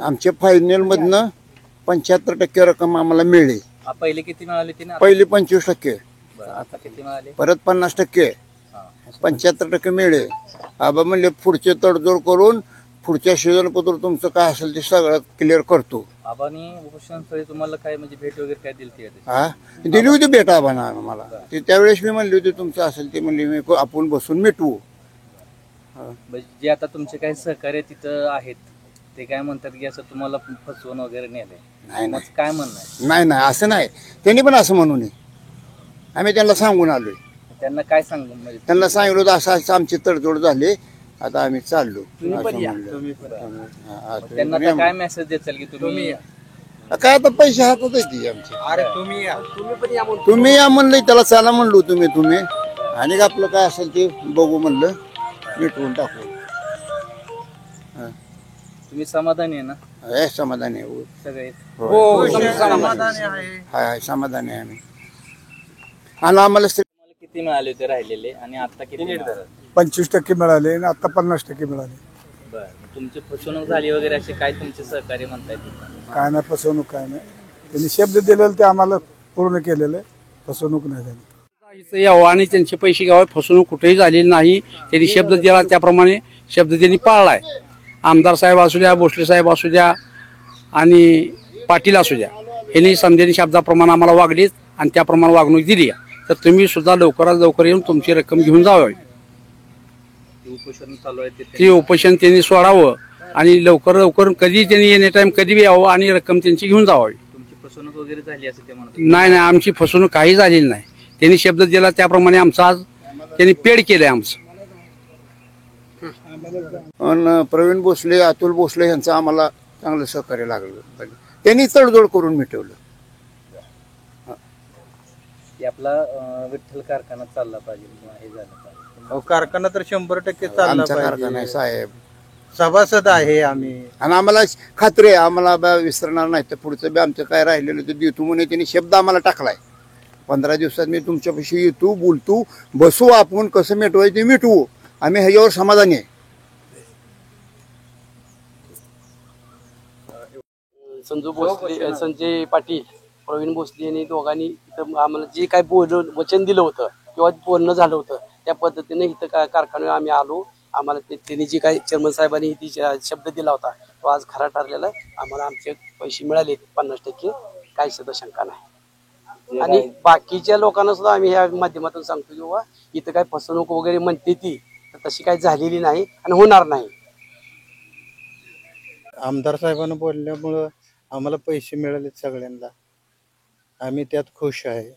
आमच्या फायनलमधनं 75% रक्कम आम्हाला मिळली. पहिले किती मिळाले ते ना? पहिली 25%, आता किती मिळाले? परत 50%, 75% मिळेल. आबा म्हणले पुढचे तडजोड करून पुढच्या सीझन पत्र तुमचं काय असेल ते सगळं क्लिअर करतो. आबानी उपोषणस्थळी तुम्हाला काय म्हणजे भेट वगैरे काय दिली होती? हा, दिली होती भेट आबाना मला. ते त्यावेळेस मी म्हणली होती तुमचं असेल ते म्हणले मी आपण बसून मिटवू. जे आता तुमचे काही सहकार्य तिथं आहेत ते काय म्हणतात की असं तुम्हाला फसवून वगैरे नेलंय? नाही काय म्हणणं आहे? नाही असं नाही, त्यांनी पण असं म्हणू नये. आम्ही त्यांना सांगून आलोय. त्यांना काय सांगू? म्हणजे त्यांना सांगितलं होतं असं असं आमची तडजोड झाली, आता आम्ही चाललो. त्यांना काय मेसेज देताल की तुम्ही काय आता पैसे हातात येते आमचे. अरे तुम्ही या म्हणलं, त्याला चला म्हणलो तुम्ही आणि आपलं काय असेल ते बघू म्हणलं, मिटवून टाकू. तुम्ही समाधानी आहे ना? समाधानी आहे सगळे? हाय समाधानी आहे आम्ही. आणि आम्हाला किती मिळाले होते राहिलेले आणि आता किती? 25% मिळाले आणि आता 50% मिळाले. बरं, तुमची फसवणूक झाली वगैरे असे काय तुमचे सहकार्य म्हणतायत? काय नाही फसवणूक, काय नाही. त्यांनी शब्द दिलेलं ते आम्हाला पूर्ण केलेलं, फसवणूक नाही झाली. इथं यावं आणि त्यांचे पैसे घ्यावे, फसवणूक कुठेही झालेली नाही. त्यांनी शब्द दिला त्याप्रमाणे शब्द त्यांनी पाळलाय. आमदार साहेब असू द्या, भोसले साहेब असू द्या आणि पाटील असू द्या, यांनी समजेने शब्दाप्रमाणे आम्हाला वागलीत आणि त्याप्रमाणे वागणूक दिली. तर तुम्ही सुद्धा लवकरात लवकर येऊन तुमची रक्कम घेऊन जावी. उपोषण चालू आहे ते उपोषण त्यांनी सोडावं आणि लवकर कधी त्यांनी एनी टाइम कधी यावं आणि रक्कम त्यांची घेऊन जावी. तुमची फसवणूक वगैरे झाली असं ते म्हणतात? नाही, आमची फसवणूक काही झालेली नाही. त्यांनी शब्द दिला त्याप्रमाणे आमचं आज त्यांनी पेड केलंय आमचं. प्रवीण भोसले, अतुल भोसले यांचं आम्हाला चांगलं सहकार्य लागलं. त्यांनी तडजोड करून मिटवलं. आपला विठ्ठल कारखाना चालला पाहिजे, हे झालं पाहिजे. कारखाना तर 100% चालला आमचा कारखाना आहे पाहिजे. साहेब, सभासद आहे आम्ही आणि आम्हाला खात्री आहे आम्हाला विसरणार नाही. तर पुढचं बी आमचं काय राहिलेलं ते देतो म्हणून त्यांनी शब्द आम्हाला टाकलाय. 15 दिवसात मी तुमच्यापाशी येतो, बोलतो, बसू, आपण कसं मिटवायचं ते मिटवू. आम्ही ह्याच्यावर समाधानी आहे. संजय पाटील, प्रवीण भोसले यांनी दोघांनी इथं आम्हाला जे काही वचन दिलं होतं किंवा बोलणं झालं होतं त्या पद्धतीने इथं कारखान्यावर आम्ही आलो. आम्हाला त्यांनी जे काही चेअरमन साहेबांनी शब्द दिला होता तो आज खरा ठरलेला आहे. आम्हाला आमचे पैसे मिळाले 50%, काही सुद्धा शंका नाही. आणि बाकीच्या लोकांना सुद्धा आम्ही ह्या माध्यमातून सांगतो की बाबा इथं काय फसवणूक वगैरे म्हणते ती तर तशी काही झालेली नाही आणि होणार नाही. आमदार साहेबांना बोलल्यामुळं आम्हाला पैसे मिळाले सगळ्यांना, आम्ही त्यात खुश आहे.